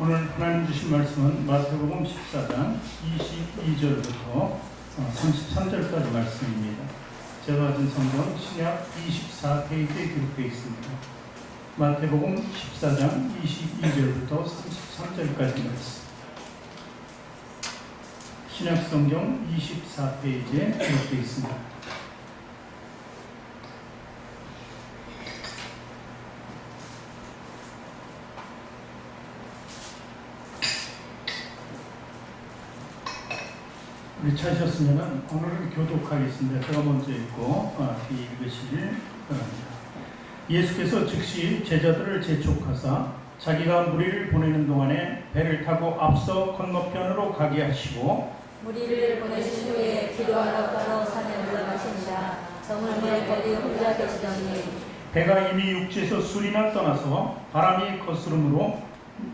오늘 하나님 주신 말씀은 마태복음 14장 22절부터 33절까지 말씀입니다. 제가 가진 성경 신약 24페이지에 기록되어 있습니다. 마태복음 14장 22절부터 33절까지 말씀. 신약 성경 24페이지에 기록되어 있습니다. 우리 찾으셨으면 오늘은 교독하겠습니다. 제가 먼저 읽고 읽으시길 바랍니다. 예수께서 즉시 제자들을 재촉하사 자기가 무리를 보내는 동안에 배를 타고 앞서 건너편으로 가게 하시고 무리를 보내신 후에 기도하러 따로 산에 올라가시니라. 저물매 거기 혼자 계시더니 배가 이미 육지에서 술이나 떠나서 바람이 거스름으로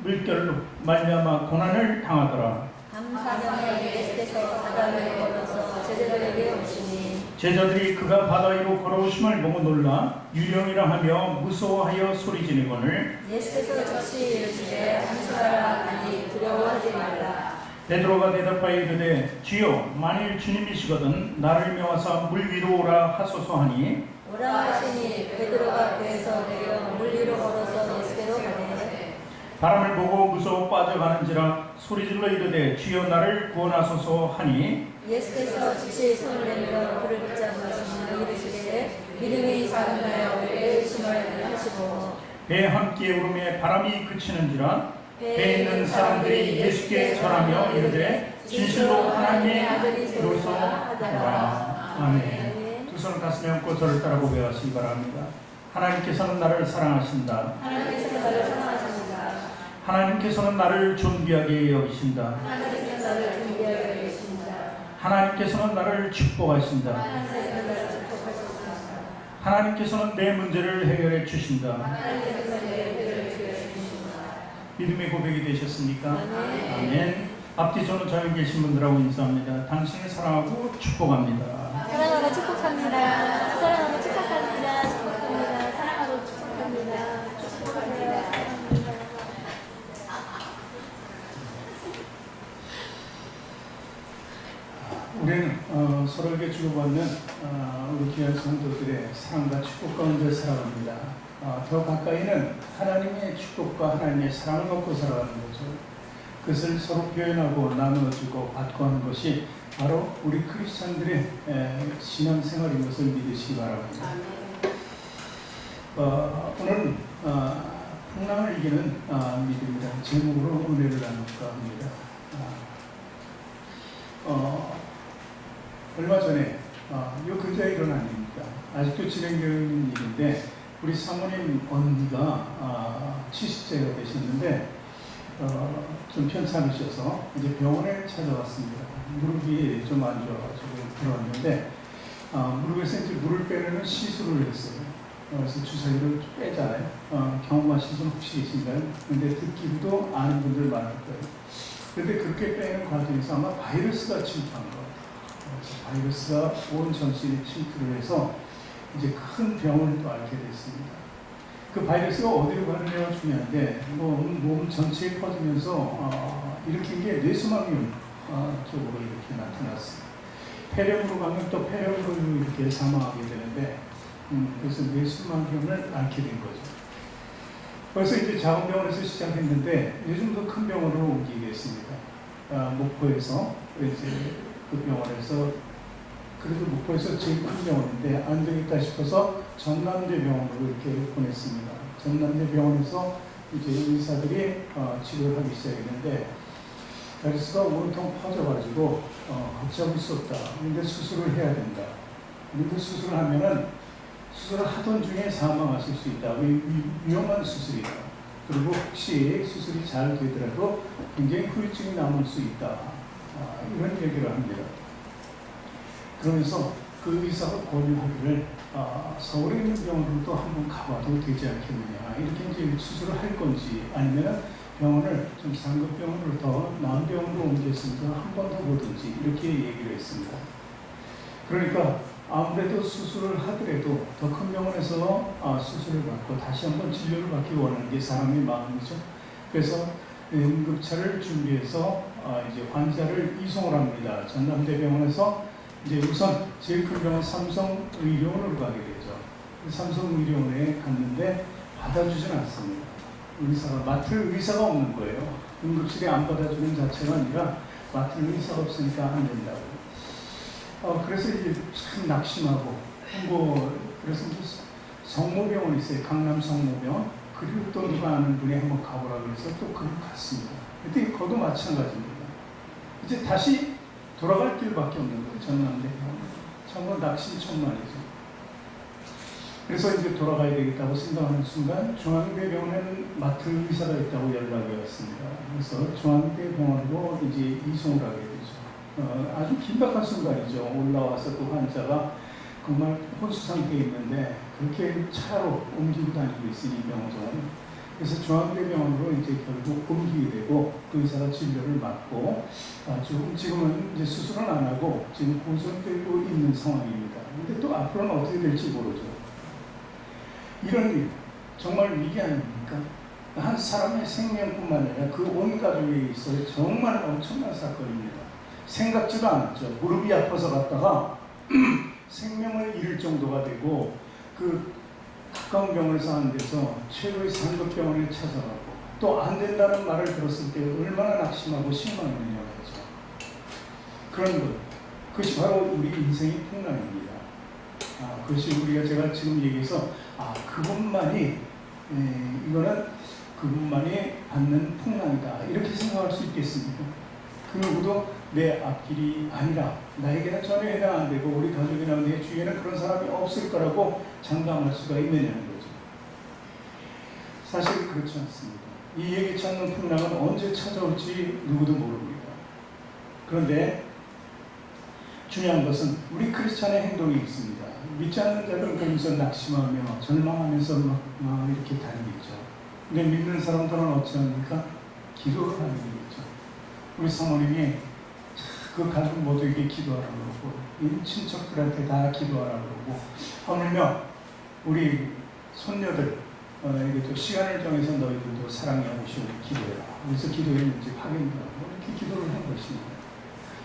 물결로 말미암아 고난을 당하더라. 밤사경에 예수께서 바다 위로 걸어서 제자들에게 오시니 제자들이 그가 바다 위로 걸어오심을 보고 놀라 유령이라 하며 무서워하여 소리지르거늘 예수께서 즉시 이르시되 안심하라 하니 두려워하지 말라. 베드로가 대답하여 이르되 주여 만일 주님이시거든 나를 명하사 물 위로 오라 하소서 하니 오라 하시니 베드로가 배에서 내려 물 위로 걸어서 예수께로 가되 바람을 보고 무서워 빠져가는지라 소리질러 이르되 주여 나를 구원하소서 하니 예수께서 즉시 손을 내밀어 그를 붙잡으시니 이르시되 믿음이 작은 자여 왜 의심을 하시고 배에 함께 오름에 바람이 그치는지라 배에 있는 사람들이 예수께 전하며 이르되 진실로 하나님의 아들이로서 하더라. 아멘. 두 손을 가슴에 얹고 저를 따라 고백하시기 바랍니다. 하나님께서는 나를 사랑하신다. 하나님께서 나를 사랑하십니다. 하나님께서는 나를 존귀하게 여기신다. 하나님께서는 나를 존귀하게 여기십니다. 하나님께서는 나를 축복하신다. 하나님께서는 나를 축복하십니다. 하나님께서는 내 문제를 해결해 주신다. 하나님께서는 내 문제를 해결해 주십니다. 믿음의 고백이 되셨습니까? 아멘. 아멘. 앞뒤 저는 저기 계신 분들하고 인사합니다. 당신을 사랑하고 축복합니다. 사랑하고 축복합니다. 사랑하고 축복합니다. 축복합니다. 사랑하고 축복합니다. 축복합니다. 우리는 서로에게 주고받는 우리 귀한 성도들의 사랑과 축복 가운데 살아갑니다. 더 가까이는 하나님의 축복과 하나님의 사랑을 받고 살아가는 거죠. 그것을 서로 표현하고 나누어주고 받고 하는 것이 바로 우리 크리스찬들의 신앙생활인 것을 믿으시기 바랍니다. 오늘은 풍랑을 이기는 믿음이라는 제목으로 은혜를 나눌까 합니다. 얼마 전에 요 근처에 일어난 일입니다. 아직도 진행되어 있는 일인데 우리 사모님 언니가 70세가 되셨는데 좀 편찮으셔서 이제 병원에 찾아왔습니다. 무릎이 좀 안 좋아가지고 들어왔는데 무릎에서 이제 물을 빼려는 시술을 했어요. 그래서 주사위를 빼잖아요. 경험하신 분 혹시 계신가요? 근데 듣기도 아는 분들 많을 거예요. 그런데 그렇게 빼는 과정에서 아마 바이러스가 침투한 거예요. 바이러스가 온 전신에 침투를 해서 이제 큰 병을 또 앓게 됐습니다. 그 바이러스가 어디로 가느냐가 중요한데 몸 전체에 퍼지면서 일으킨 게 뇌수막염 쪽으로 이렇게 나타났습니다. 폐렴으로 가면 또 폐렴으로 이렇게 사망하게 되는데 그래서 뇌수막염을 앓게 된 거죠. 그래서 이제 작은 병원에서 시작했는데 요즘 더 큰 병원으로 옮기겠습니다. 목포에서 이제 그 병원에서 그래도 목포에서 제일 큰 병원인데 안 되겠다 싶어서 전남대병원으로 이렇게 보냈습니다. 전남대병원에서 이제 의사들이 치료를 하기 시작했는데 바이러스가 온통 퍼져가지고 걷잡을 수 없다. 그런데 수술을 해야 된다. 그런데 수술을 하면은 수술을 하던 중에 사망하실 수 있다. 위험한 수술이다. 그리고 혹시 수술이 잘 되더라도 굉장히 후유증이 남을 수 있다. 이런 얘기를 합니다. 그러면서 그 의사가 권유하기를 서울에 있는 병원으로도 한번 가봐도 되지 않겠느냐. 이렇게 이제 수술을 할 건지 아니면 병원을 좀 상급 병원으로 더 나은 병원으로 옮겼으니까 한 번 더 보든지 이렇게 얘기를 했습니다. 그러니까 아무래도 수술을 하더라도 더 큰 병원에서 수술을 받고 다시 한번 진료를 받기 원하는 게 사람의 마음이죠. 그래서 응급차를 준비해서 이제 환자를 이송을 합니다. 전남대병원에서 이제 우선 제일 큰 병원 삼성의료원으로 가게 되죠. 삼성의료원에 갔는데 받아주진 않습니다. 맡을 의사가 없는 거예요. 응급실에 안 받아주는 자체가 아니라 맡을 의사가 없으니까 안 된다고. 그래서 이제 참 낙심하고, 그래서 성모병원이 있어요. 강남 성모병원. 그리고 또 누가 아는 분이 한번 가보라 그래서 또 그걸 갔습니다. 그때 그것도 마찬가지입니다. 이제 다시 돌아갈 길밖에 없는 거예요. 전남대병원. 정말 낙심천만이죠. 그래서 이제 돌아가야 되겠다고 생각하는 순간 중앙대병원에는 맡을 의사가 있다고 연락이 왔습니다. 그래서 중앙대병원으로 이제 이송을 하게 되죠. 아주 긴박한 순간이죠. 올라와서 그 환자가 정말 혼수 상태에 있는데 그렇게 차로 옮기고 다니고 있으니 병원은. 그래서 중앙대병원으로 이제 결국 옮기게 되고 그 의사가 진료를 맡고 지금은 이제 수술은 안 하고 지금 고정되고 있는 상황입니다. 근데 또 앞으로는 어떻게 될지 모르죠. 이런 일 정말 위기 아닙니까? 한 사람의 생명뿐만 아니라 그 온 가족에 있어 정말 엄청난 사건입니다. 생각지도 않았죠. 무릎이 아파서 갔다가 생명을 잃을 정도가 되고 그 가까운 병원에서 안 돼서 최고의 상급병원에 찾아가고 또 안 된다는 말을 들었을 때 얼마나 낙심하고 실망했느냐고 하죠. 그런 것, 그것이 바로 우리 인생의 풍랑입니다. 그것이 제가 지금 얘기해서 그분만이 이거는 그분만이 받는 풍랑이다 이렇게 생각할 수 있겠습니까? 그 누구도 내 앞길이 아니라 나에게는 전혀 해당 안 되고 우리 가족이나 내 주위에는 그런 사람이 없을 거라고 장담할 수가 있느냐는 거죠. 사실 그렇지 않습니다. 이 예기치 않는 풍랑은 언제 찾아올지 누구도 모릅니다. 그런데 중요한 것은 우리 크리스찬의 행동이 있습니다. 믿지 않는 자들은 그러면서 낙심하며 절망하면서 막 이렇게 다니겠죠. 근데 믿는 사람들은 어찌합니까? 기도를 하는 거겠죠. 우리 사모님이 그 가족 모두에게 기도하라고 그러고 이 친척들한테 다 기도하라고 그러고 하물며 우리 손녀들 또 시간을 정해서 너희들도 사랑해 오시고 기도해라. 그래서 기도했는지 확인하고 이렇게 기도를 한 것입니다.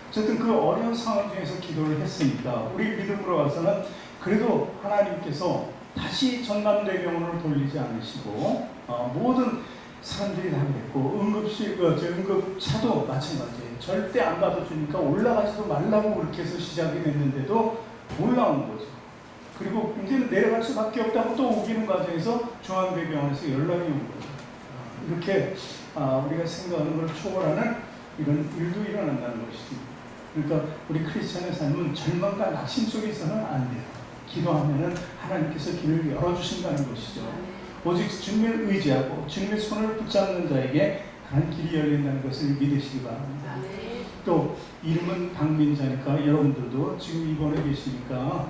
어쨌든 그 어려운 상황 중에서 기도를 했으니까 우리 믿음으로 와서는 그래도 하나님께서 다시 전남대병원을 돌리지 않으시고 모든 사람들이 다 그랬고 응급차도 마찬가지예요. 절대 안 받아주니까 올라가지도 말라고 그렇게 해서 시작이 됐는데도 올라온 거죠. 그리고 이제는 내려갈 수밖에 없다고 또 오기는 과정에서 중앙대병원에서 연락이 온 거죠. 이렇게 우리가 생각하는 걸 초월하는 이런 일도 일어난다는 것입니다. 그러니까 우리 크리스천의 삶은 절망과 낙심 속에서는 안 돼요. 기도하면은 하나님께서 길을 열어주신다는 것이죠. 오직 주님을 의지하고 주님의 손을 붙잡는 자에게 한 길이 열린다는 것을 믿으시기 바랍니다. 또 이름은 박민자니까 여러분들도 지금 입원해 계시니까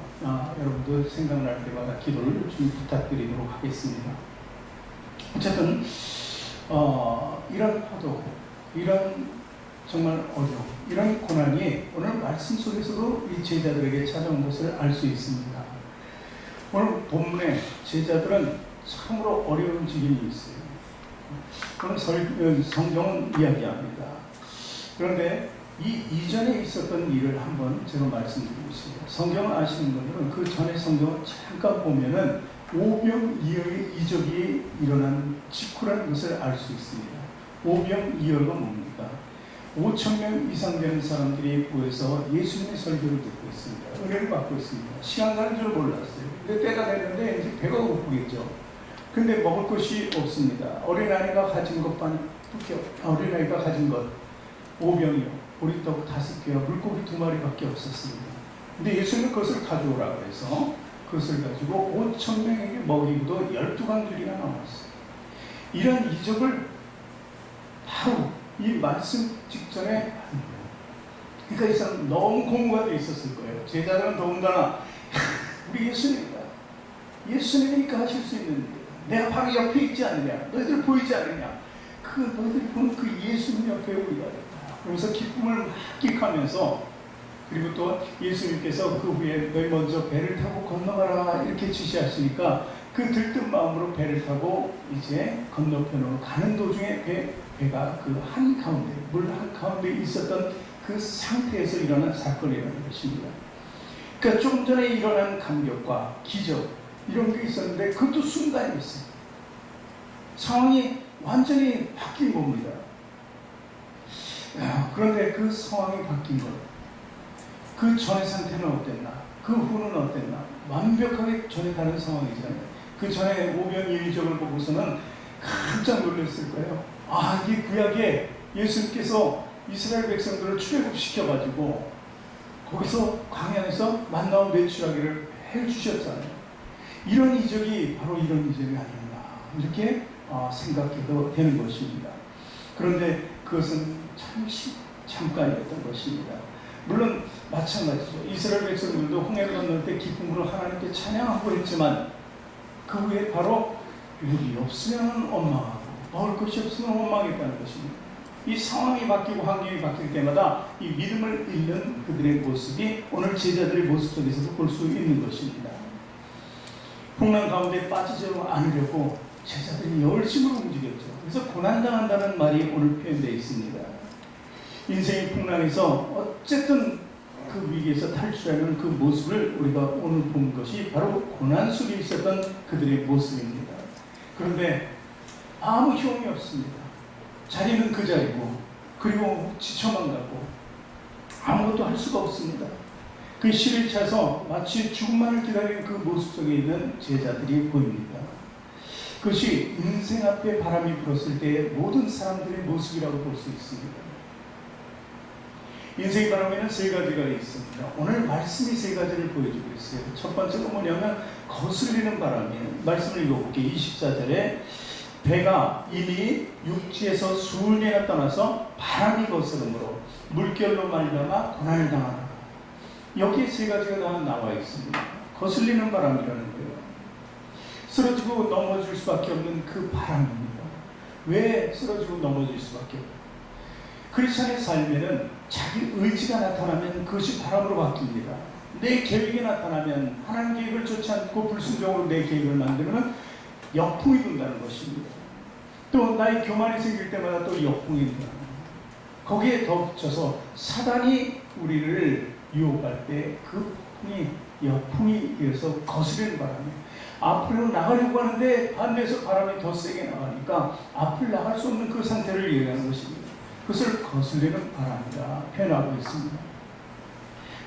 여러분도 생각날 때마다 기도를 좀 부탁드리도록 하겠습니다. 어쨌든 이런 파도, 이런 정말 어려움, 이런 고난이 오늘 말씀 속에서도 이 제자들에게 찾아온 것을 알 수 있습니다. 오늘 본문에 제자들은 참으로 어려운 지경이 있어요. 그런 성경은 이야기합니다. 그런데 이 이전에 있었던 일을 한번 제가 말씀드리고 있습니다. 성경을 아시는 분들은 그 전에 성경을 잠깐 보면은 오병이어의 이적이 일어난 직후라는 것을 알 수 있습니다. 오병이어가 뭡니까? 5,000명 이상 되는 사람들이 모여서 예수님의 설교를 듣고 있습니다. 은혜를 받고 있습니다. 시간 가는 줄 몰랐어요. 근데 때가 됐는데 이제 배가 고프겠죠. 근데 먹을 것이 없습니다. 어린아이가 가진 것 5병이요. 보리떡 5개와 물고기 2마리밖에 없었습니다. 근데 예수님은 그것을 가져오라고 해서 그것을 가지고 5,000명에게 먹이고도 12광줄이나 나왔어요. 이런 이적을 바로 이 말씀 직전에 하는 거예요. 그러니까 이 사람 너무 공부가 돼 있었을 거예요. 제자들은 더군다나 우리 예수님이다. 예수님이니까 하실 수 있는 일. 내가 바로 옆에 있지 않느냐. 너희들 보이지 않느냐. 너희들이 보는 그 예수님 옆에 우리가 있다. 그러면서 기쁨을 만끽하면서 그리고 또 예수님께서 그 후에 너희 먼저 배를 타고 건너가라 이렇게 지시하시니까 그 들뜬 마음으로 배를 타고 이제 건너편으로 가는 도중에 배가 그 한가운데, 물 한가운데 있었던 그 상태에서 일어난 사건이라는 것입니다. 그러니까 조금 전에 일어난 감격과 기적 이런 게 있었는데 그것도 순간이었어요. 상황이 완전히 바뀐 겁니다. 그런데 그 상황이 바뀐 것, 그 전의 상태는 어땠나? 그 후는 어땠나? 완벽하게 전에 다른 상황이잖아요. 그 전에 오병 이의적을 보고서는 깜짝 놀랐을 거예요. 아, 이게 구약에 예수님께서 이스라엘 백성들을 출애굽시켜가지고 거기서 광야에서 만나온 매출하기를 해주셨잖아요. 이런 이적이 바로 이런 이적이 아니었나 이렇게 생각해도 되는 것입니다. 그런데 그것은 잠깐이었던 것입니다. 물론 마찬가지죠. 이스라엘 백성들도 홍해를 건널 때 기쁨으로 하나님께 찬양하고 했지만 그 후에 바로 물이 없으면 원망하고 먹을 것이 없으면 원망했다는 것입니다. 이 상황이 바뀌고 환경이 바뀔 때마다 이 믿음을 잃는 그들의 모습이 오늘 제자들의 모습 속에서도 볼 수 있는 것입니다. 풍랑 가운데 빠지지 않으려고 제자들이 열심으로 움직였죠. 그래서 고난당한다는 말이 오늘 표현되어 있습니다. 인생의 풍랑에서 어쨌든 그 위기에서 탈출하는 그 모습을 우리가 오늘 본 것이 바로 고난 속에 있었던 그들의 모습입니다. 그런데 아무 힘이 없습니다. 자리는 그 자리고 그리고 지쳐만 가고 아무것도 할 수가 없습니다. 그 실을 차서 마치 죽음만을 기다리는 그 모습 속에 있는 제자들이 보입니다. 그것이 인생 앞에 바람이 불었을 때의 모든 사람들의 모습이라고 볼 수 있습니다. 인생의 바람에는 세 가지가 있습니다. 오늘 말씀이 세 가지를 보여주고 있어요. 첫 번째가 뭐냐면 거슬리는 바람이에요. 말씀을 읽어볼게요. 24절에 배가 이미 육지에서 수년이나 떠나서 바람이 거스름으로 물결로 말미암아 고난을 당하다. 여기에 세 가지가 다 나와 있습니다. 거슬리는 바람이라는 거예요. 쓰러지고 넘어질 수밖에 없는 그 바람입니다. 왜 쓰러지고 넘어질 수밖에 없어요? 크리스천의 삶에는 자기 의지가 나타나면 그것이 바람으로 바뀝니다. 내 계획이 나타나면 하나님 계획을 쫓지 않고 불순종으로 내 계획을 만들면 역풍이 분다는 것입니다. 또 나의 교만이 생길 때마다 또 역풍이 분다는 겁니다. 거기에 덧붙여서 사단이 우리를 유혹할 때 그 풍이 역풍이 되어서 거스르는 바람이에요. 앞으로 나가려고 하는데 반대에서 바람이 더 세게 나가니까 앞을 나갈 수 없는 그 상태를 얘기하는 것입니다. 그것을 거슬리는 바람이라 표현하고 있습니다.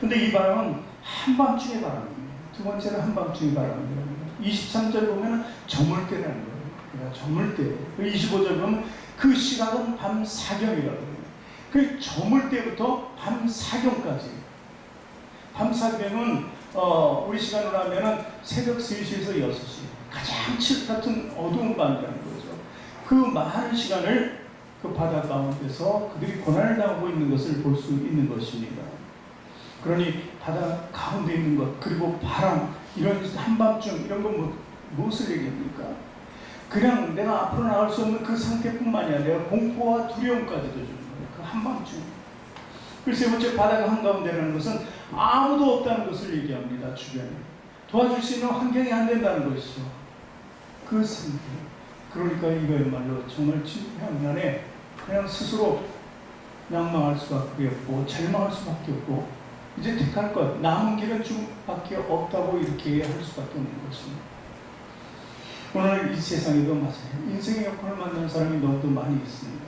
그런데 이 바람은 한밤중의 바람입니다. 두 번째는 한밤중의 바람입니다. 23절 보면 저물 때라는 거예요. 그러니까 저물 때. 25절 보면 그 시각은 밤 사경이라고 해요. 그 저물 때부터 밤 사경까지. 밤 사경은 우리 시간으로 하면 새벽 3시에서 6시. 가장 칠 같은 어두운 밤이라는 거죠. 그 많은 시간을 그 바다 가운데서 그들이 고난을 당하고 있는 것을 볼 수 있는 것입니다. 그러니 바다 가운데 있는 것, 그리고 바람, 이런 한밤중 이런 건 무엇을 얘기합니까? 그냥 내가 앞으로 나갈 수 없는 그 상태뿐만이 아니라 공포와 두려움까지도 주는 거예요. 그 한밤중. 그리고 세 번째, 바다가 한가운데라는 것은 아무도 없다는 것을 얘기합니다. 주변에. 도와줄 수 있는 환경이 안 된다는 것이죠. 그 상태. 그러니까 이거야말로 정말 진행난에 그냥 스스로 낭망할 수밖에 없고 절망할 수밖에 없고 이제 택할 것, 남은 길은 죽음밖에 없다고 이렇게 할 수밖에 없는 것입니다. 오늘 이 세상에도 마찬가지예요. 인생의 역할을 만나는 사람이 너무도 많이 있습니다.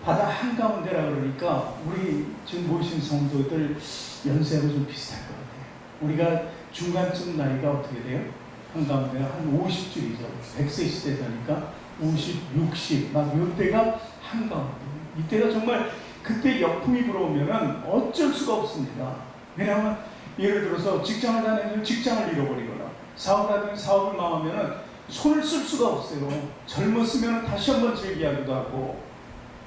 바다 한가운데라 그러니까 우리 지금 모이신 성도들 연세하고 좀 비슷할 것 같아요. 우리가 중간쯤 나이가 어떻게 돼요? 한가운데가 한 50줄이죠. 100세 시대니까 50, 60, 막 이때가 한가운데. 이때가 정말 그때 역풍이 불어오면은 어쩔 수가 없습니다. 왜냐하면 예를 들어서 직장을 다니면 직장을 잃어버리거나 사업을 하면 사업을 망하면은 손을 쓸 수가 없어요. 젊었으면 다시 한번 재기하기도 하고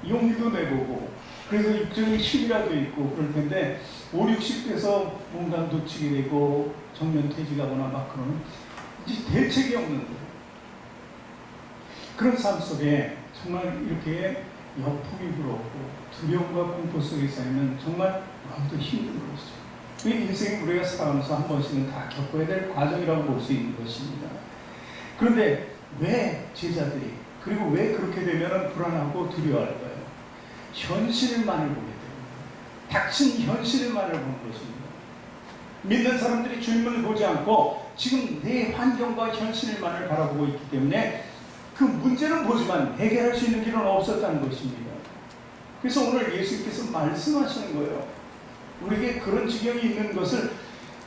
용기도 내보고 그래서 일종의 힘이라도 있고 그럴 텐데 5, 60대에서 뭔가 놓치게 되고 정년 퇴직하거나 막 그러면 이제 대책이 없는 거예요. 그런 삶 속에 정말 이렇게 역풍이 불어오고 두려움과 공포 속에 쌓이면 정말 너무도 힘든 것이죠. 그 인생이 우리가 살아가면서 한 번씩은 다 겪어야 될 과정이라고 볼 수 있는 것입니다. 그런데 왜 제자들이 그리고 왜 그렇게 되면 불안하고 두려워할까요? 현실만을 보게 됩니다. 닥친 현실만을 보는 것입니다. 믿는 사람들이 주님을 보지 않고 지금 내 환경과 현실만을 바라보고 있기 때문에 그 문제는 보지만 해결할 수 있는 길은 없었다는 것입니다. 그래서 오늘 예수님께서 말씀하시는 거예요. 우리에게 그런 지경이 있는 것을,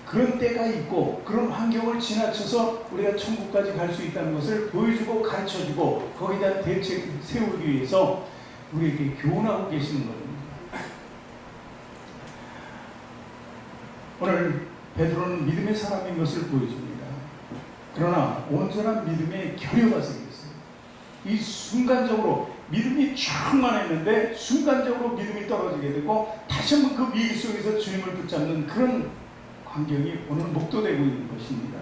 그런 때가 있고 그런 환경을 지나쳐서 우리가 천국까지 갈 수 있다는 것을 보여주고 가르쳐주고 거기에 대한 대책 세우기 위해서 우리에게 교훈하고 계시는 겁니다. 오늘 베드로는 믿음의 사람인 것을 보여줍니다. 그러나 온전한 믿음의 결여가 생겼어요. 이 순간적으로 믿음이 충만했는데 순간적으로 믿음이 떨어지게 되고 다시 한번 그 위기 속에서 주님을 붙잡는 그런 환경이 오늘 목도되고 있는 것입니다.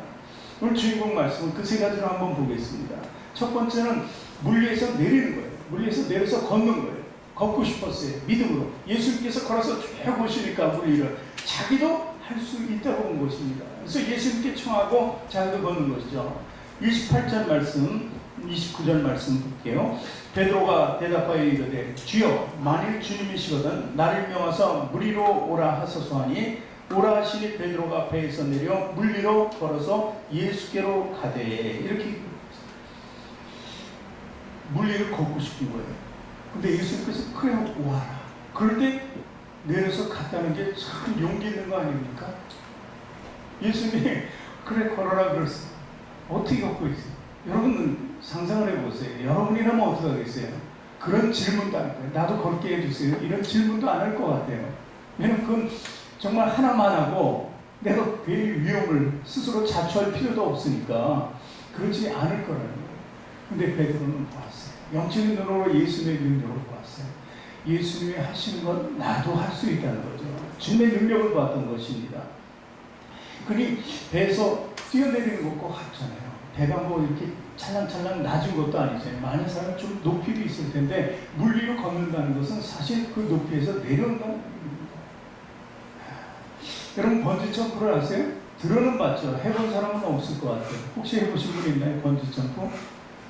오늘 주인공 말씀은 그 세 가지로 한번 보겠습니다. 첫 번째는 물 위에서 내리는 거예요. 물 위에서 내려서 걷는 거예요. 걷고 싶었어요. 믿음으로. 예수님께서 걸어서 쭉 오시니까 물 위를 자기도 할 수 있다고 본 것입니다. 그래서 예수님께 청하고 자기도 걷는 것이죠. 28절 말씀, 29절 말씀 볼게요. 베드로가 대답하여 이르되 주여 만일 주님이시거든 나를 명하사 물 위로 오라 하소서 하니 오라 하시니 베드로가 배에서 내려 물 위로 걸어서 예수께로 가되 이렇게 물 위를 걷고 싶은 거예요. 근데 예수님께서 그래 와라. 그럴 때 내려서 갔다는 게 참 용기 있는 거 아닙니까? 예수님이 그래 걸어라 그랬어요. 어떻게 걷고 있어요? 여러분 상상을 해보세요. 여러분이라면 어떻게 하겠어요? 그런 질문도 안 해요. 나도 걷게 해주세요. 이런 질문도 안 할 것 같아요. 왜냐면 그건 정말 하나만 하고 내가 그 위험을 스스로 자초할 필요도 없으니까 그러지 않을 거라는 거예요. 근데 베드로는 보았어요. 영적인 눈으로 예수님의 능력을 보았어요. 예수님이 하시는 건 나도 할 수 있다는 거죠. 주님의 능력을 보았던 것입니다. 그러니 배에서 뛰어내리는 것과 같잖아요. 배가 뭐 이렇게 찰랑찰랑 낮은 것도 아니잖아요. 많은 사람은 좀 높이도 있을 텐데 물 위로 걷는다는 것은 사실 그 높이에서 내려온다는 얘기입니다. 여러분 번지점프를 아세요? 들어는 봤죠. 해본 사람은 없을 것 같아요. 혹시 해보신 분 있나요? 번지점프?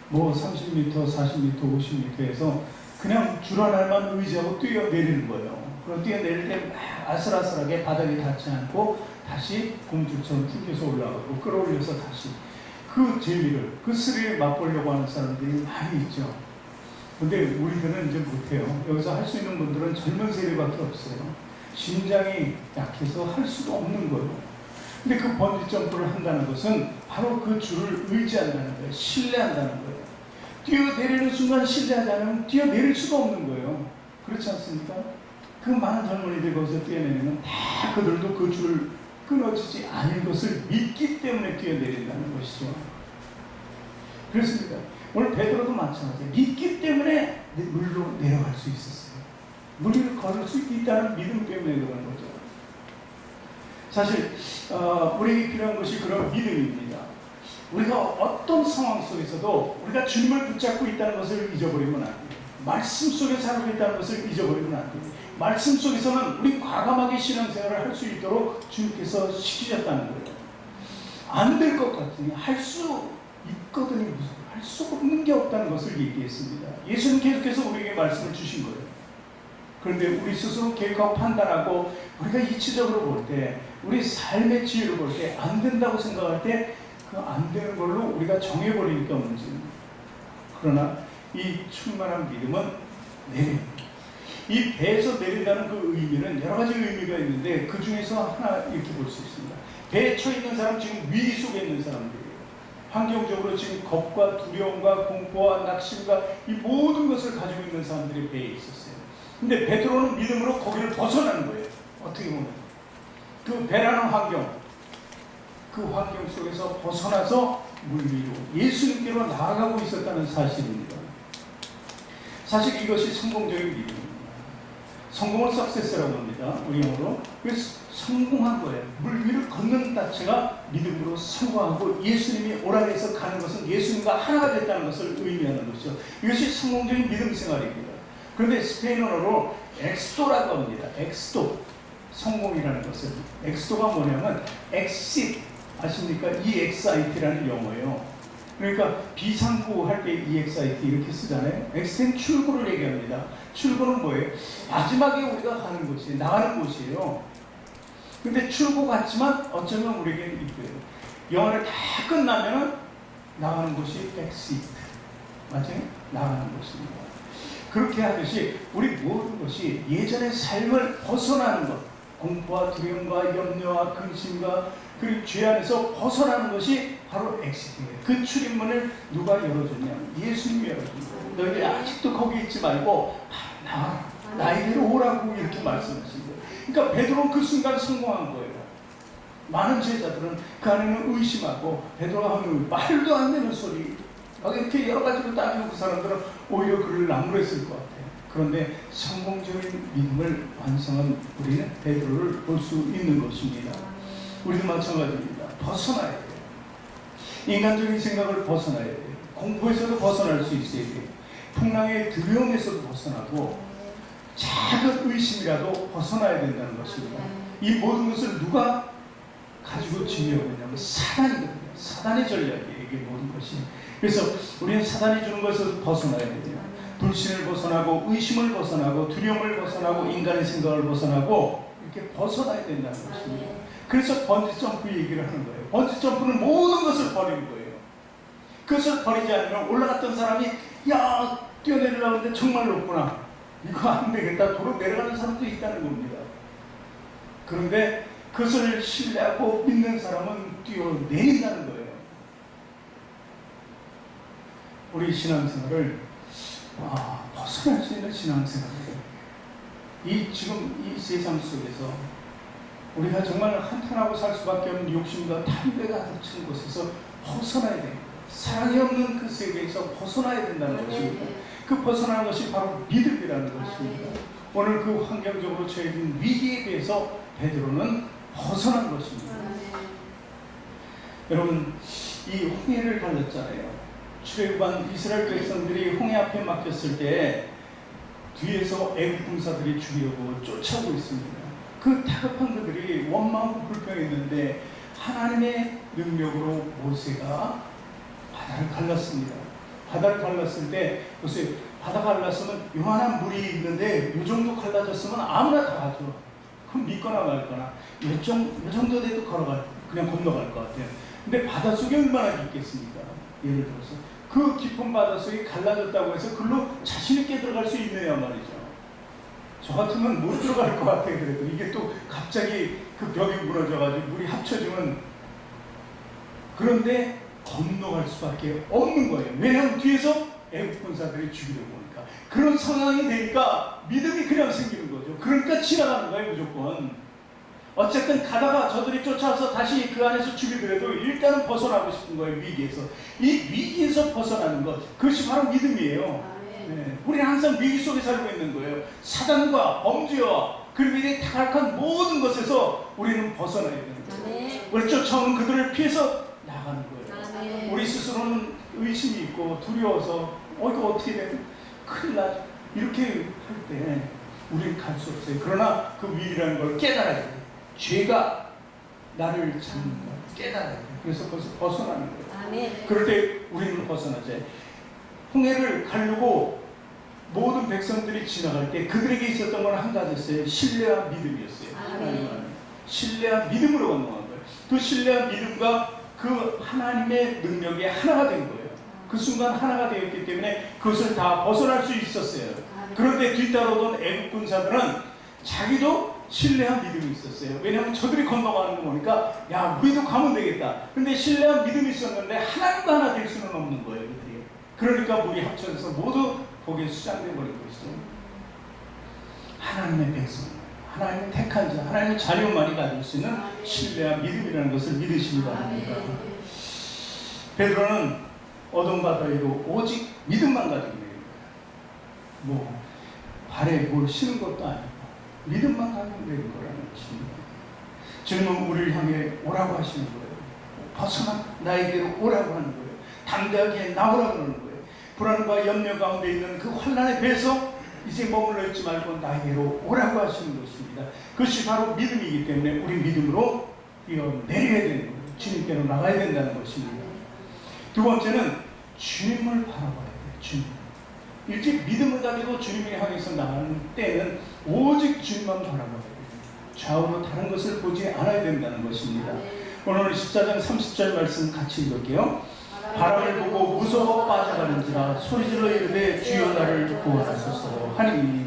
뭐 30m, 40m, 50m에서 그냥 줄 하나만 의지하고 뛰어내리는 거예요. 그럼 뛰어내릴 때 아슬아슬하게 바닥에 닿지 않고 다시 공주처럼 튕겨서 올라가고 끌어올려서 다시 그 재미를, 그 스릴을 맛보려고 하는 사람들이 많이 있죠. 근데 우리들은 이제 못해요. 여기서 할 수 있는 분들은 젊은 세대밖에 없어요. 심장이 약해서 할 수가 없는 거예요. 근데 그 번지점프를 한다는 것은 바로 그 줄을 의지한다는 거예요. 신뢰한다는 거예요. 뛰어내리는 순간 신뢰하지 않으면 뛰어내릴 수가 없는 거예요. 그렇지 않습니까? 그 많은 젊은이들 거기서 뛰어내리면 다 그들도 그 줄을 끊어지지 않을 것을 믿기 때문에 뛰어내린다는 것이죠. 그렇습니다. 오늘 베드로도 마찬가지예요. 믿기 때문에 물로 내려갈 수 있었어요. 물 위를 걸을 수 있다는 믿음 때문에 그런 거죠. 사실 우리에게 필요한 것이 그런 믿음입니다. 우리가 어떤 상황 속에서도 우리가 주님을 붙잡고 있다는 것을 잊어버리면 안 돼요. 말씀 속에 살고 있다는 것을 잊어버리면 안 돼요. 말씀 속에서는 우리 과감하게 신앙생활을 할 수 있도록 주님께서 시키셨다는 거예요. 안 될 것 같으니 할 수 있거든요. 할 수 없는 게 없다는 것을 얘기했습니다. 예수는 계속해서 우리에게 말씀을 주신 거예요. 그런데 우리 스스로 계획하고 판단하고 우리가 이치적으로 볼 때, 우리 삶의 지혜를 볼 때 안 된다고 생각할 때 그 안 되는 걸로 우리가 정해버리니까 문제입니다. 그러나 이 충만한 믿음은 내립니다. 이 배에서 내린다는 그 의미는 여러 가지 의미가 있는데 그 중에서 하나 이렇게 볼 수 있습니다. 배에 처해 있는 사람, 지금 위기 속에 있는 사람들이에요. 환경적으로 지금 겁과 두려움과 공포와 낙심과 이 모든 것을 가지고 있는 사람들이 배에 있었어요. 근데 베드로는 믿음으로 거기를 벗어나는 거예요. 어떻게 보면 그 배라는 환경, 그 환경 속에서 벗어나서 물 위로 예수님께로 나아가고 있었다는 사실입니다. 사실 이것이 성공적인 믿음입니다. 성공을 석세스라고 합니다. 우리 영어로. 그래서 성공한 거예요. 물 위를 걷는 자체가 믿음으로 성공하고 예수님이 오라 해서 가는 것은 예수님과 하나가 됐다는 것을 의미하는 것이죠. 이것이 성공적인 믿음 생활입니다. 그런데 스페인어로 엑스토라고 합니다. 엑스토. 성공이라는 것은. 엑스토가 뭐냐면 exit. 아십니까? EXIT라는 영어예요. 그러니까 비상구 할 때 EXIT 이렇게 쓰잖아요. 엑스텐 출구를 얘기합니다. 출구는 뭐예요? 마지막에 우리가 가는 곳이에요. 나가는 곳이에요. 근데 출구 같지만 어쩌면 우리에게는 있고요. 영화를 다 끝나면은 나가는 곳이 엑시트. 맞아요? 나가는 곳입니다. 그렇게 하듯이 우리 모든 것이 예전의 삶을 벗어나는 것, 공포와 두려움과 염려와 근심과 그 죄 안에서 벗어나는 것이 바로 엑시트예요. 그 출입문을 누가 열어줬냐면 예수님이 열어줍니다. 너희들 아직도 거기 있지 말고 나에게로 오라고 이렇게 말씀하신 거예요. 그러니까 베드로는 그 순간 성공한 거예요. 많은 제자들은 그 안에는 의심하고 베드로가 하면 말도 안 되는 소리 막 이렇게 여러 가지로 따지고 그 사람들은 오히려 그를 나무랬을 것 같아요. 그런데 성공적인 믿음을 완성한 우리는 베드로를 볼 수 있는 것입니다. 우리도 마찬가지입니다. 벗어나야 돼요. 인간적인 생각을 벗어나야 돼요. 공포에서도 벗어날 수 있어야 돼요. 풍랑의 두려움에서도 벗어나고 작은 의심이라도 벗어나야 된다는 것입니다. 이 모든 것을 누가 가지고 지내려고 하냐면 사단이거든요. 사단의 전략이에요. 이게 모든 것이. 그래서 우리는 사단이 주는 것에서 벗어나야 돼요. 불신을 벗어나고 의심을 벗어나고 두려움을 벗어나고 인간의 생각을 벗어나고 이렇게 벗어나야 된다는 것입니다. 그래서 번지점프 얘기를 하는 거예요. 번지점프는 모든 것을 버리는 거예요. 그것을 버리지 않으면 올라갔던 사람이 야 뛰어내리려고 하는데 정말 높구나. 이거 안 되겠다. 도로 내려가는 사람도 있다는 겁니다. 그런데 그것을 신뢰하고 믿는 사람은 뛰어내린다는 거예요. 우리 신앙생활을 벗어날 수 있는 신앙생활이에요. 지금 이 세상 속에서 우리가 정말 한탄하고 살 수밖에 없는 욕심과 탐배가 덮친 곳에서 벗어나야 됩니다. 사랑이 없는 그 세계에서 벗어나야 된다는 것입니다. 그 벗어나는 것이 바로 믿음이라는 것입니다. 오늘 그 환경적으로 처해진 위기에 대해서 베드로는 벗어난 것입니다. 여러분, 이 홍해를 갈랐잖아요. 출애굽한 이스라엘 백성들이 홍해 앞에 막혔을 때 뒤에서 애국 군사들이 죽이려고 쫓아오고 있습니다. 그 다급한 그들이 원망하고 불평했는데 하나님의 능력으로 모세가 바다를 갈랐습니다. 바다를 갈랐을 때 글쎄 바다 갈랐으면 요만한 물이 있는데 요 정도 갈라졌으면 아무나 다 가죠. 그럼 믿거나 말거나 요 정도 돼도 그냥 건너갈 것 같아요. 근데 바닷속에 얼마나 깊겠습니까? 예를 들어서 그 깊은 바닷속이 갈라졌다고 해서 글로 자신 있게 들어갈 수 있느냐 말이죠. 저 같으면 못 들어갈 것 같아요. 그래도 이게 또 갑자기 그 벽이 무너져가지고 물이 합쳐지면, 그런데 건너갈 수밖에 없는 거예요. 왜냐하면 뒤에서 애국 군사들이 죽이려고 오니까. 그런 상황이 되니까 믿음이 그냥 생기는 거죠. 그러니까 지나가는 거예요, 무조건. 어쨌든 가다가 저들이 쫓아와서 다시 그 안에서 죽이더라도 일단은 벗어나고 싶은 거예요, 위기에서. 이 위기에서 벗어나는 것, 그것이 바로 믿음이에요. 네. 우리는 항상 위기 속에 살고 있는 거예요. 사단과 범죄와 그리고 이 타락한 모든 것에서 우리는 벗어나야 되는 거예요. 우리 쫓아오는 그들을 피해서 나가는 거예요. 우리 스스로는 의심이 있고 두려워서 이거 어떻게 되면 큰일 나죠. 이렇게 할 때 우리는 갈 수 없어요. 그러나 그 위기라는 걸 깨달아야 돼요. 죄가 나를 잡는 거예요. 깨달아야 돼요. 그래서 벗어나는 거예요. 그럴 때 우리는 벗어나죠. 홍해를 가려고 모든 백성들이 지나갈 때 그들에게 있었던 건 한 가지였어요. 신뢰와 믿음이었어요. 하나님은 신뢰와 믿음으로 건너간 거예요. 그 신뢰와 믿음과 그 하나님의 능력이 하나가 된 거예요. 그 순간 하나가 되었기 때문에 그것을 다 벗어날 수 있었어요. 그런데 뒤따라오던 애국 군사들은 자기도 신뢰와 믿음이 있었어요. 왜냐하면 저들이 건너가는 거 보니까 야 우리도 가면 되겠다. 근데 신뢰와 믿음이 있었는데 하나님과 하나 될 수는 없는 거예요. 그들이. 그러니까 물이 합쳐져서 모두 거기에 수장돼 버린 것이죠. 하나님의 백성, 하나님의 택한 자, 하나님의 자녀만이 가질 수 있는 신뢰와 믿음이라는 것을 믿으시기 바랍니다. 베드로는 어둠 바다에도 오직 믿음만 가지고 있는 거예요. 발에 뭘 신은 것도 아니고 믿음만 가지고 있는 거라는 것입니다. 주님은 우리를 향해 오라고 하시는 거예요. 벗어나 나에게로 오라고 하는 거예요. 담대하게 나오라고 하는 거예요. 불안과 염려 가운데 있는 그 환난의 배에서 이제 머물러 있지 말고 나에게로 오라고 하시는 것입니다. 그것이 바로 믿음이기 때문에 우리 믿음으로 뛰어내려야 되는 거예요. 주님께로 나가야 된다는 것입니다. 두 번째는 주님을 바라봐야 돼요. 주님. 이렇게 믿음을 가지고 주님을 향해서 나가는 때는 오직 주님만 바라봐야 돼요. 좌우로 다른 것을 보지 않아야 된다는 것입니다. 오늘 14장 30절 말씀 같이 읽을게요. 바람을 보고 무서워 빠져가는지라 소리질러 이르되 주여 나를 구원하소서 하니.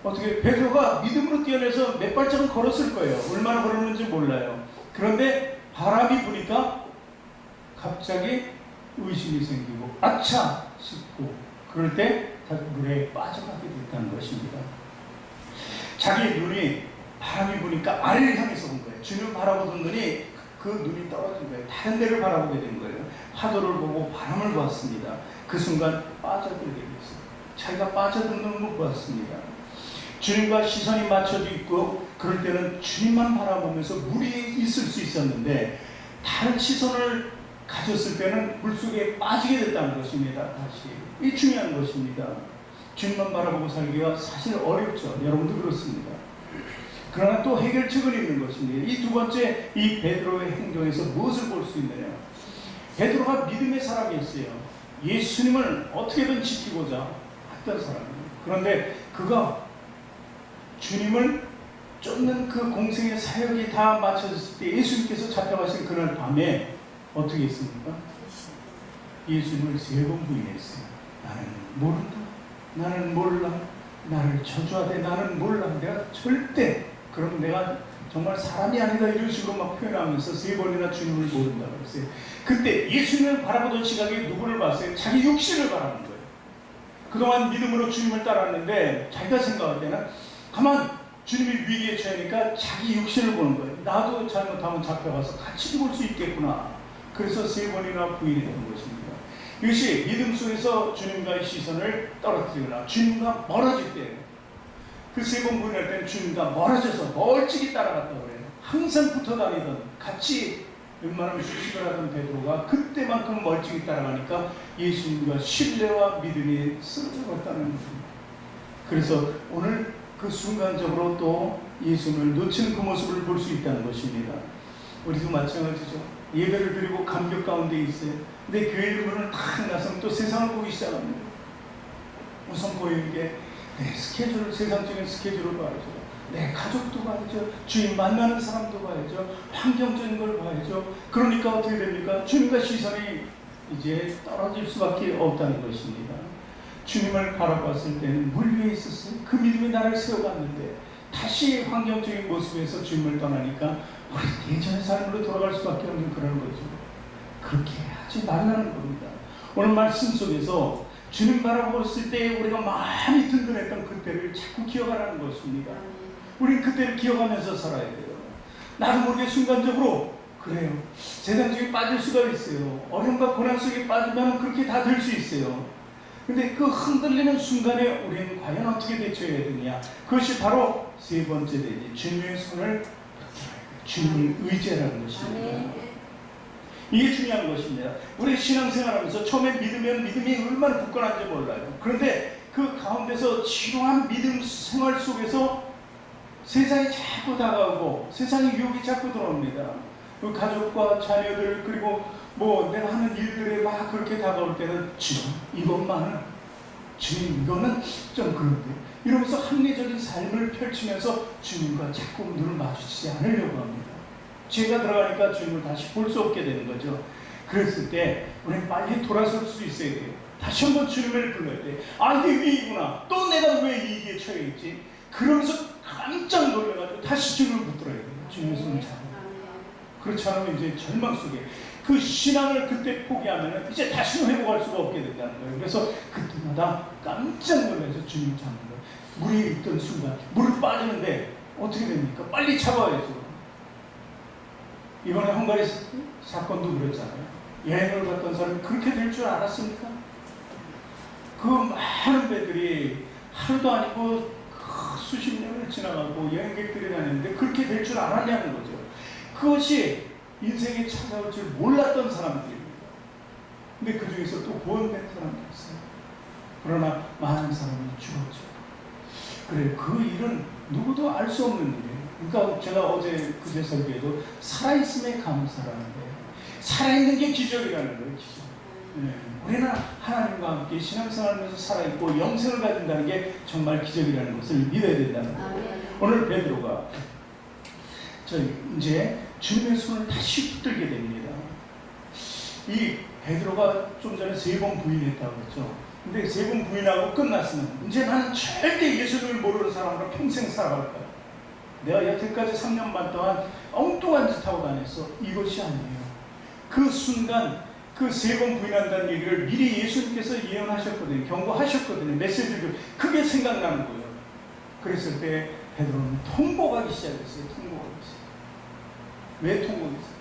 어떻게 베드로가 믿음으로 뛰어내서 몇 발짝은 걸었을 거예요. 얼마나 걸었는지 몰라요. 그런데 바람이 부니까 갑자기 의심이 생기고 아차 싶고 그럴 때 물에 빠져가게 됐다는 것입니다. 자기 눈이 바람이 부니까 아래를 향해서 본 거예요. 주님을 바라보던 눈이 그 눈이 떨어진 거예요. 다른 데를 바라보게 된 거예요. 파도를 보고 바람을 보았습니다. 그 순간 빠져들게 됐어요. 자기가 빠져드는 걸 보았습니다. 주님과 시선이 맞춰져 있고 그럴 때는 주님만 바라보면서 물이 있을 수 있었는데 다른 시선을 가졌을 때는 물속에 빠지게 됐다는 것입니다. 다시 이 중요한 것입니다. 주님만 바라보고 살기가 사실 어렵죠. 여러분도 그렇습니다. 그러나 또 해결책은 있는 것입니다. 이 두 번째, 이 베드로의 행동에서 무엇을 볼 수 있느냐? 베드로가 믿음의 사람이었어요. 예수님을 어떻게든 지키고자 했던 사람이에요. 그런데 그가 주님을 쫓는 그 공생의 사역이 다 마쳐졌을 때 예수님께서 잡혀가신 그날 밤에 어떻게 했습니까? 예수님을 3번 부인했어요. 나는 모른다. 나는 몰라. 나를 저주하되 나는 몰라. 내가 절대 그럼 내가 정말 사람이 아니다 이런 식으로 막 표현하면서 3번이나 주님을 모른다 그랬어요. 그때 예수님을 바라보던 시각에 누구를 봤어요? 자기 육신을 바라본 거예요. 그동안 믿음으로 주님을 따랐는데 자기가 생각할 때는 가만 주님이 위기에 처하니까 자기 육신을 보는 거예요. 나도 잘못하면 잡혀가서 같이 죽을 수 있겠구나. 그래서 3번이나 부인했던 것입니다. 이것이 믿음 속에서 주님과의 시선을 떨어뜨리거나 주님과 멀어질 때 그 3번 부인할 때는 주님과 멀어져서 멀찍이 따라갔다고 그래요. 항상 붙어 다니던 같이 웬만하면 수식을 하던 베드로가 그때만큼 멀찍이 따라가니까 예수님과 신뢰와 믿음이 쓰러졌다는 것입니다. 그래서 오늘 그 순간적으로 또 예수님을 놓치는 그 모습을 볼 수 있다는 것입니다. 우리도 마찬가지죠. 예배를 드리고 감격 가운데 있어요. 근데 교회 문을 탁 나서면 또 세상을 보기 시작합니다. 우선 보이는 게 내 스케줄, 세상적인 스케줄을 봐야죠. 내 가족도 봐야죠. 주님 만나는 사람도 봐야죠. 환경적인 걸 봐야죠. 그러니까 어떻게 됩니까? 주님과 시선이 이제 떨어질 수밖에 없다는 것입니다. 주님을 바라봤을 때는 물 위에 있었어요. 그 믿음이 나를 세워갔는데 다시 환경적인 모습에서 주님을 떠나니까 우리 예전의 삶으로 돌아갈 수밖에 없는 그런 거죠. 그렇게 하지 말라는 겁니다. 오늘 말씀 속에서 주님 바라보았을 때 우리가 많이 든든했던 그때를 자꾸 기억하라는 것입니다. 우리는 그때를 기억하면서 살아야 돼요. 나도 모르게 순간적으로 그래요. 세상적에 빠질 수가 있어요. 어려움과 고난 속에 빠지면 그렇게 다 될 수 있어요. 근데 그 흔들리는 순간에 우리는 과연 어떻게 대처해야 되느냐? 그것이 바로 3번째 되지. 주님의 손을 주님을 의지하라는 것입니다. 이게 중요한 것입니다. 우리 신앙생활하면서 처음에 믿으면 믿음이 얼마나 굳건한지 몰라요. 그런데 그 가운데서 지루한 믿음 생활 속에서 세상이 자꾸 다가오고 세상의 유혹이 자꾸 들어옵니다. 그 가족과 자녀들 그리고 뭐 내가 하는 일들에 막 그렇게 다가올 때는 주님 이것만은 주님 이거는 좀 그런데 이러면서 합리적인 삶을 펼치면서 주님과 자꾸 눈을 마주치지 않으려고 합니다. 죄가 들어가니까 주님을 다시 볼 수 없게 되는 거죠. 그랬을 때 우리는 빨리 돌아설 수 있어야 돼요. 다시 한번 주님을 불러야 돼. 아 이게 위기구나. 또 내가 왜 위기에 처해 있지? 그러면서 깜짝 놀라가지고 다시 주님을 붙들어야 돼요. 주님의 손을 잡고. 그렇지 않으면 이제 절망 속에 그 신앙을 그때 포기하면 이제 다시는 회복할 수가 없게 된다는 거예요. 그래서 그때마다 깜짝 놀라서 주님을 잡는 거예요. 물에 있던 순간 물을 빠지는데 어떻게 됩니까? 빨리 잡아야죠. 이번에 헝가리 사건도 그랬잖아요. 여행을 갔던 사람이 그렇게 될 줄 알았습니까? 그 많은 배들이 하루도 아니고 수십 년을 지나가고 여행객들이 다녔는데 그렇게 될 줄 알았냐는 거죠. 그것이 인생에 찾아올 줄 몰랐던 사람들입니다. 근데 그 중에서 또 구원된 사람도 있어요. 그러나 많은 사람이 죽었죠. 그래, 그 일은 누구도 알 수 없는 일이에요. 그러니까 제가 어제 그제 설교에도 살아있음에 감사라는데 살아있는 게 기적이라는 거예요. 기적. 우리는 하나님과 함께 신앙생활하면서 살아있고 영생을 가진다는 게 정말 기적이라는 것을 믿어야 된다는 거예요. 오늘 베드로가 이제 주님의 손을 다시 붙들게 됩니다. 이 베드로가 좀 전에 3번 부인했다고 했죠. 근데 3번 부인하고 끝났으면 이제 나는 절대 예수님을 모르는 사람으로 평생 살아갈 거야. 내가 여태까지 3년 반 동안 엉뚱한 짓 하고 다녔어. 이것이 아니에요. 그 순간 그 3번 부인한다는 얘기를 미리 예수님께서 예언하셨거든요. 경고하셨거든요. 메시지를. 그게 생각나는 거예요. 그랬을 때 베드로는 통곡하기 시작했어요. 통곡하기 시작. 왜 통곡했어요?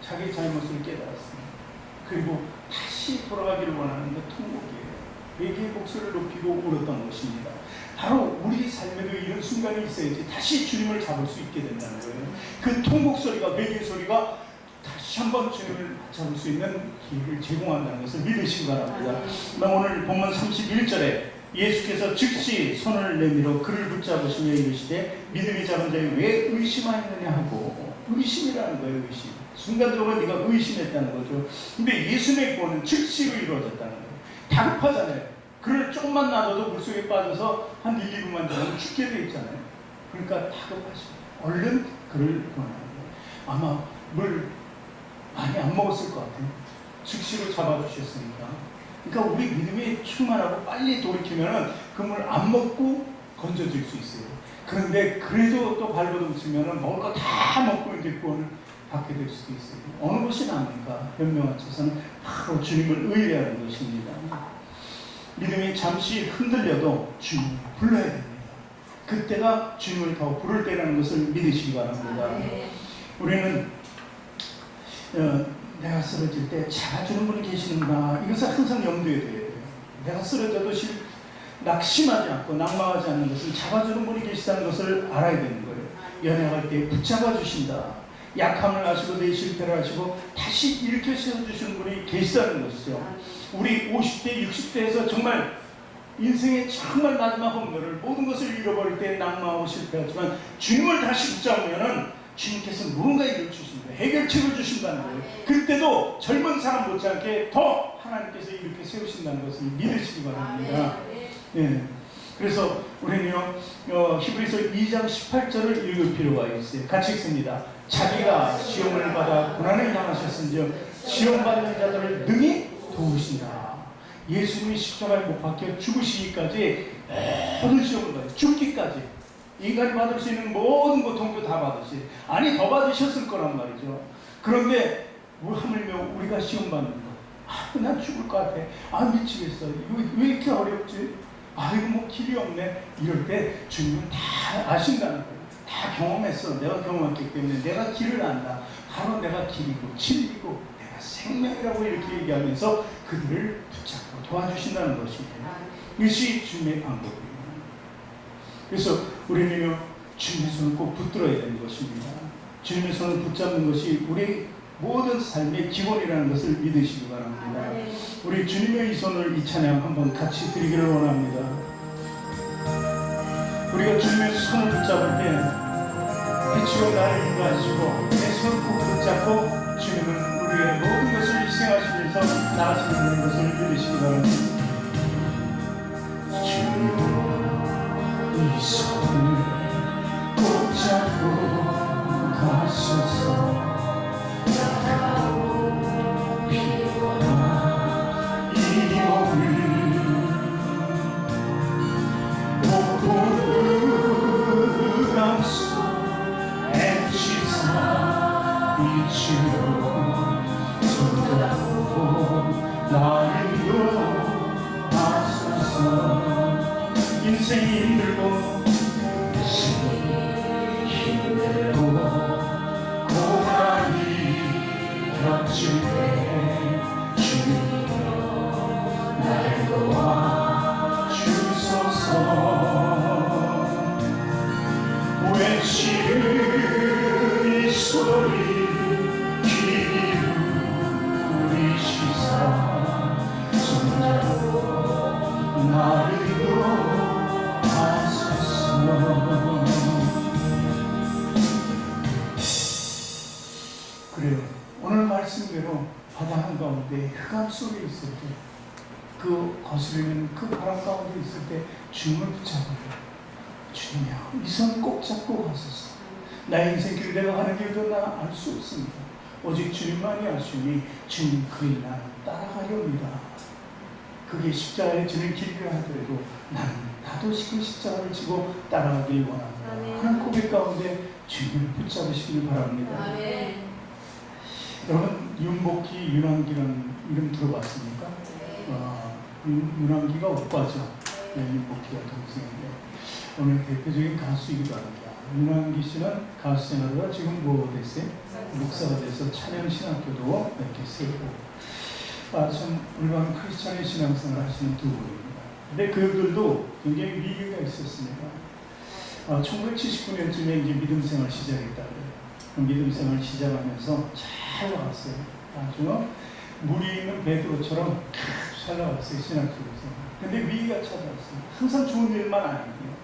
자기 잘못을 깨달았습니다. 그리고 다시 돌아가기를 원하는데 통곡이에요. 회개의 목소리를 높이고 울었던 것입니다. 바로 우리 삶에도 이런 순간이 있어야지 다시 주님을 잡을 수 있게 된다는 거예요. 그 통곡 소리가, 회개의 소리가 다시 한번 주님을 잡을 수 있는 기회를 제공한다는 것을 믿으시기 바랍니다. 오늘 본문 31절에 예수께서 즉시 손을 내밀어 그를 붙잡으시며 이르시되 믿음이 작은 자여 왜 의심하느냐 하고, 의심이라는 거예요. 의심. 순간적으로 네가 의심했다는 거죠. 근데 예수님의 구원은 즉시로 이루어졌다는 거예요. 다급하잖아요. 그를 조금만 놔둬도 물속에 빠져서 한 1, 2분만 지나면 죽게 돼 있잖아요. 그러니까 다급하시고 얼른 그를 구원하는 거예요. 아마 물 많이 안 먹었을 것 같아요. 즉시로 잡아주셨으니까. 그러니까 우리 믿음이 충만하고 빨리 돌이키면 그 물 안 먹고 건져질 수 있어요. 그런데 그래도 또 발버둥치면 먹을 거 다 먹고 이제 구원을 받게 될 수도 있어요. 어느 것이 나옵니까? 현명한 처사는 바로 주님을 의뢰하는 것입니다. 믿음이 잠시 흔들려도 주님을 불러야 됩니다. 그때가 주님을 더 부를 때라는 것을 믿으시기 바랍니다. 우리는 내가 쓰러질 때 잡아주는 분이 계시는가, 이것을 항상 염두에 둬야 돼요. 내가 쓰러져도 낙심하지 않고 낙망하지 않는 것은 잡아주는 분이 계시다는 것을 알아야 되는 거예요. 연약할 때 붙잡아 주신다. 약함을 아시고 내 실패를 아시고 다시 일으켜 세워주시는 분이 계시다는 것이죠. 우리 50대, 60대에서 정말 인생의 정말 마지막 험로를 모든 것을 잃어버릴 때 낙망하고 실패하지만 주님을 다시 붙잡으면은 주님께서 무언가 일을 주십니다. 해결책을 주신다는 거예요. 그때도 젊은 사람 못지않게 더 하나님께서 이렇게 세우신다는 것을 믿으시기 바랍니다. 예. 그래서 우리는요, 히브리서 2장 18절을 읽을 필요가 있어요. 같이 읽습니다. 자기가 시험을 받아 고난을 당하셨은즉 시험받는 자들을 능히 도우신다. 예수님이 십자가에 못 박혀 죽으시기까지 모든 시험을 받아 죽기까지 인간이 받을 수 있는 모든 고통도 다 받으시, 아니 더 받으셨을 거란 말이죠. 그런데 하물며 우리가 시험 받는 거, 난 죽을 것 같아, 미치겠어, 이거 왜 이렇게 어렵지, 이거 뭐 길이 없네, 이럴 때 주님은 다 아신다는 거예요. 다 경험했어. 내가 경험했기 때문에 내가 길을 안다. 바로 내가 길이고 진리고 내가 생명이라고 이렇게 얘기하면서 그들을 붙잡고 도와주신다는 것입니다. 이것이 주님의 방법입니다. 그래서 우리는요, 주님의 손을 꼭 붙들어야 되는 것입니다. 주님의 손을 붙잡는 것이 우리 모든 삶의 기본이라는 것을 믿으시기 바랍니다. 우리 주님의 이 손을 이 찬양 한번 같이 드리기를 원합니다. 우리가 주님의 손을 붙잡을 때 빛으로 나를 인도하시고 내 손을 꼭 붙잡고 주님은 우리의 모든 것을 희생하시면서 나아가시는 것을 믿으시기 바랍니다. 이 손을 꼭 잡고 가소서. 차가운 피곤한 이 몸을 목포 강수 엠시사 빛으로 손잡고 나를 인도하소서. 인생이 힘들고 고난이 겹칠 때 주여 날 도와주소서. 외치는 이 소리 귀 기울이시사 손잡고 나를 그래요. 오늘 말씀대로 바다 한가운데 가운데 흑암 속에 있을 때, 그 거스르는 그 바람 가운데 있을 때 주님을 붙잡아요. 주님이야, 이 손 꼭 잡고 가소서. 나의 인생길 내가 가는 길도 나 알 수 없습니다. 오직 주님만이 아시니 주님 그 일 나는 따라가려옵니다. 그게 십자가에 지는 길이라 하더라도 나도 그 십자가를 지고 따라가길 원합니다. 아멘. 하는 고백 가운데 주님을 붙잡으시길 바랍니다. 아멘. 여러분, 윤복희, 윤환기라는 이름 들어봤습니까? 윤환기가 오빠죠. 네, 윤복희가 동생인데 오늘 대표적인 가수이기도 합니다. 윤환기 씨는 가수 생활하다 지금 뭐 됐어요? 목사가 돼서 찬양신학교도 이렇게 세우고 참 일반 크리스찬의 신앙생활 하시는 두 분입니다. 근데 그들도 굉장히 위기가 있었습니다. 1979년쯤에 이제 믿음 생활 시작했다고요. 믿음 생활 시작하면서 잘 나갔어요. 아주 물이 있는 베드로처럼 잘 나갔어요, 신학적으로. 근데 위기가 찾아왔어요. 항상 좋은 일만 아니고요.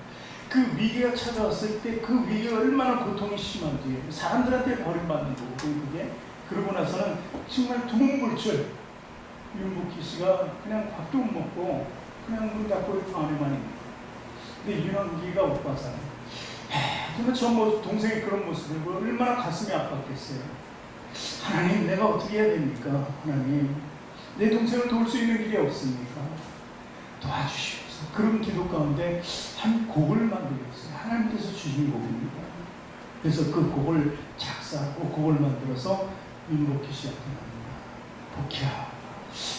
그 위기가 찾아왔을 때 그 위기가 얼마나 고통이 심한지, 사람들한테 버림받는 거고, 그게 그러고 나서는 정말 두문불출, 윤복희 씨가 그냥 밥도 못 먹고 그냥 문 닫고 방 안에만 있는 거예요. 근데 윤환기가 오빠잖아요. 정말 저 동생의 그런 모습을 보고 얼마나 가슴이 아팠겠어요. 하나님, 내가 어떻게 해야 됩니까? 하나님, 내 동생을 도울 수 있는 길이 없습니까? 도와주시옵소서. 그런 기도 가운데 한 곡을 만들었어요. 하나님께서 주신 곡입니다. 그래서 그 곡을 작사하고 곡을 만들어서 윤복희 씨한테 납니다. 복희야,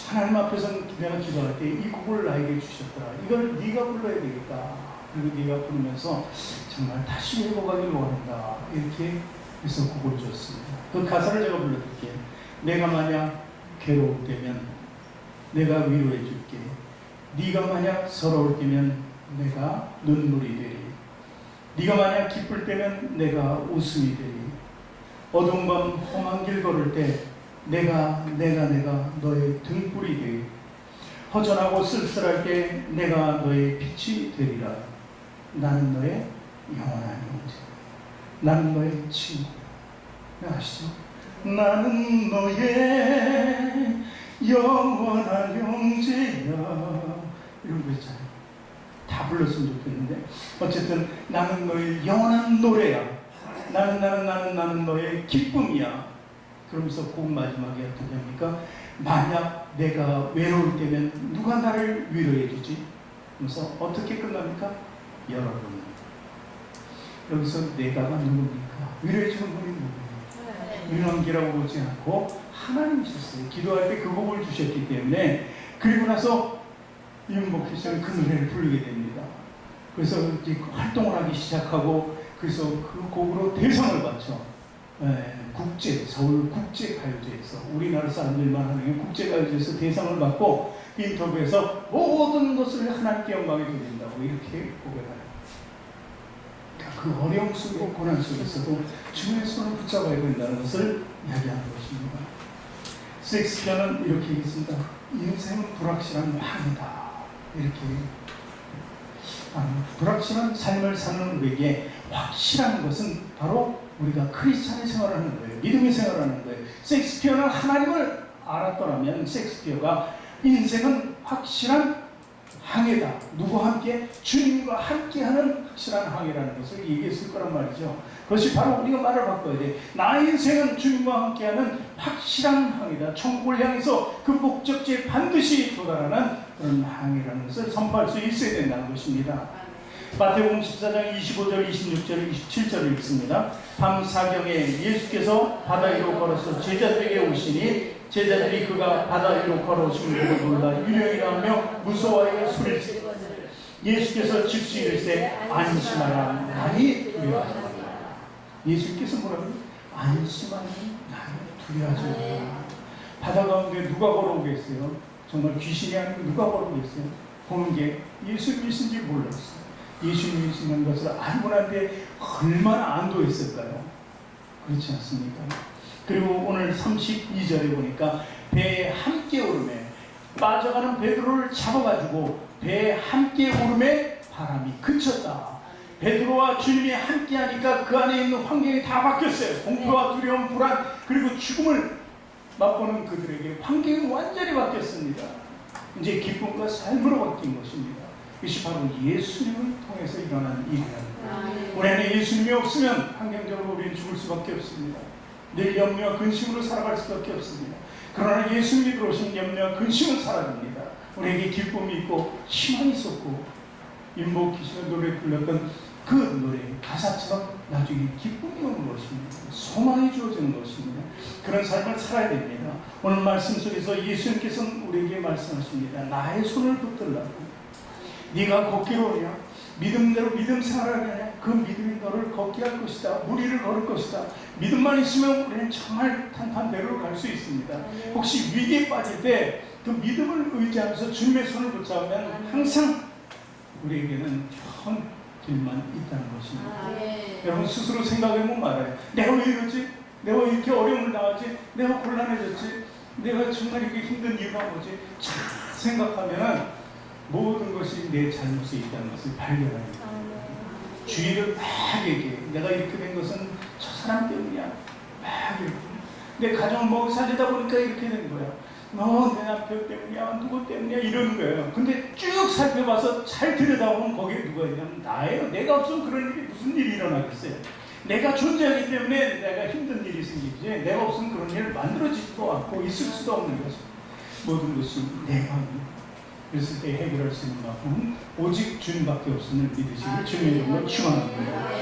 하나님 앞에서 내가 기도할 때 이 곡을 나에게 주셨더라. 이걸 네가 불러야 되겠다. 그리고 네가 부르면서 정말 다시 회복하기를 원한다. 이렇게 해서 곡을 줬습니다. 그 가사를 제가 불러드릴게요. 내가 만약 괴로울 때면 내가 위로해 줄게. 네가 만약 서러울 때면 내가 눈물이 되리. 네가 만약 기쁠 때면 내가 웃음이 되리. 어두운 밤 험한 길 걸을 때 내가 너의 등불이 되리. 허전하고 쓸쓸할 때 내가 너의 빛이 되리라. 나는 너의 영원한 형제. 나는 너의 친구. 아시죠? 나는 너의 영원한 형제야. 이런 거 있잖아요. 다 불렀으면 좋겠는데 어쨌든 나는 너의 영원한 노래야. 나는 너의 기쁨이야. 그러면서 곡 마지막에 어떻게 합니까? 만약 내가 외로울 때면 누가 나를 위로해 주지? 그래서 어떻게 끝납니까? 여러분. 여기서 내가가 누굽니까? 위로해 주는 분이 누구예요? 윤환기라고 보지 않고 하나님이셨어요. 기도할 때 그 곡을 주셨기 때문에. 그리고 나서 윤복희 씨는 그 노래를 부르게 됩니다. 그래서 이제 활동을 하기 시작하고, 그래서 그 곡으로 대상을 받죠. 서울 국제가요제에서, 우리나라 사람들만 하는 국제가요제에서 대상을 받고 인터뷰에서 모든 것을 하나님께 영광이 돌린다고 이렇게 고백해요. 그 어려움 속에, 고난 속에서도 주님의 손을 붙잡아야 된다는 것을 이야기하는 것입니다. 셰익스피어는 이렇게 얘기했습니다. 인생은 불확실한 왕이다. 이렇게. 불확실한 삶을 사는 우리에게 확실한 것은 바로 우리가 크리스찬의 생활을 하는 거예요. 믿음의 생활을 하는 거예요. 셰익스피어는 하나님을 알았더라면 셰익스피어가 인생은 확실한 항해다. 누구와 함께? 주님과 함께하는 확실한 항해라는 것을 얘기했을 거란 말이죠. 그것이 바로 우리가 말을 바꿔야 돼. 나의 인생은 주님과 함께하는 확실한 항해다. 천국을 향해서 그 목적지에 반드시 도달하는 그런 항해라는 것을 선포할 수 있어야 된다는 것입니다. 마태복음 14장 25절, 26절, 27절을 읽습니다. 밤 사경에 예수께서 바다 위로 걸어서 제자들에게 오시니 제자들이 그가 바다 위로 걸어오심을 보고 놀라 유령이라 하며 무서워하여 소리를 지르고 예수께서 즉시 이르시되 안심하라 나니 두려워하지 말라. 예수께서 뭐라고요? 안심하라 나니 두려워하지 말라. 바다 가운데 누가 걸어오겠어요? 정말 귀신이 아니고 누가 걸어오겠어요? 보는 게 예수님이신지 몰랐어요. 예수님이시는 것을 알고 난데 얼마나 안도했을까요? 그렇지 않습니까? 그리고 오늘 32절에 보니까 배에 함께 오름에 빠져가는 베드로를 잡아가지고 배에 함께 오름에 바람이 그쳤다. 베드로와 주님이 함께하니까 그 안에 있는 환경이 다 바뀌었어요. 공포와 두려움, 불안, 그리고 죽음을 맛보는 그들에게 환경이 완전히 바뀌었습니다. 이제 기쁨과 삶으로 바뀐 것입니다. 이것이 바로 예수님을 통해서 일어난 일이랍니다. 우리 안에 예수님이 없으면 환경적으로 우리는 죽을 수밖에 없습니다. 늘 염려와 근심으로 살아갈 수밖에 없습니다. 그러나 예수님이 들어오신 염려와 근심은 사라집니다. 우리에게 기쁨이 있고 희망이 있었고, 윤복희 씨가 노래 불렀던 그 노래 가사처럼 나중에 기쁨이 오는 것입니다. 소망이 주어지는 것입니다. 그런 삶을 살아야 됩니다. 오늘 말씀 속에서 예수님께서는 우리에게 말씀하십니다. 나의 손을 붙들라고. 네가 걷기로냐? 믿음대로 믿음 생활하냐? 그 믿음이 너를 걷게 할 것이다. 무리를 걸을 것이다. 믿음만 있으면 우리는 정말 탄탄대로 갈 수 있습니다. 혹시 위기에 빠질 때 그 믿음을 의지하면서 주님의 손을 붙잡으면 항상 우리에게는 좋은 길만 있다는 것입니다. 여러분 스스로 생각해보면 말아요. 내가 왜 이러지? 내가 왜 이렇게 어려움을 당하지? 내가 곤란해졌지? 내가 정말 이렇게 힘든 이유가 뭐지? 잘 생각하면 모든 것이 내 잘못이 있다는 것을 발견합니다. 주의를 막 얘기해. 내가 이렇게 된 것은 저 사람 때문이야. 막 이렇게. 내 가정을 먹고 살리다 보니까 이렇게 된 거야. 내 남편 때문이야. 누구 때문이야. 이러는 거예요. 근데 쭉 살펴봐서 잘 들여다보면 거기에 누가 있냐면 나예요. 내가 없으면 그런 일이 무슨 일이 일어나겠어요. 내가 존재하기 때문에 내가 힘든 일이 생기지. 내가 없으면 그런 일을 만들어지지도 않고 있을 수도 없는 것입니다. 모든 것이 내가 합니다. 그랬을 때 해결할 수 있는 방법은 오직 주님밖에 없음을 믿으시길 주님의 이름으로 축원합니다.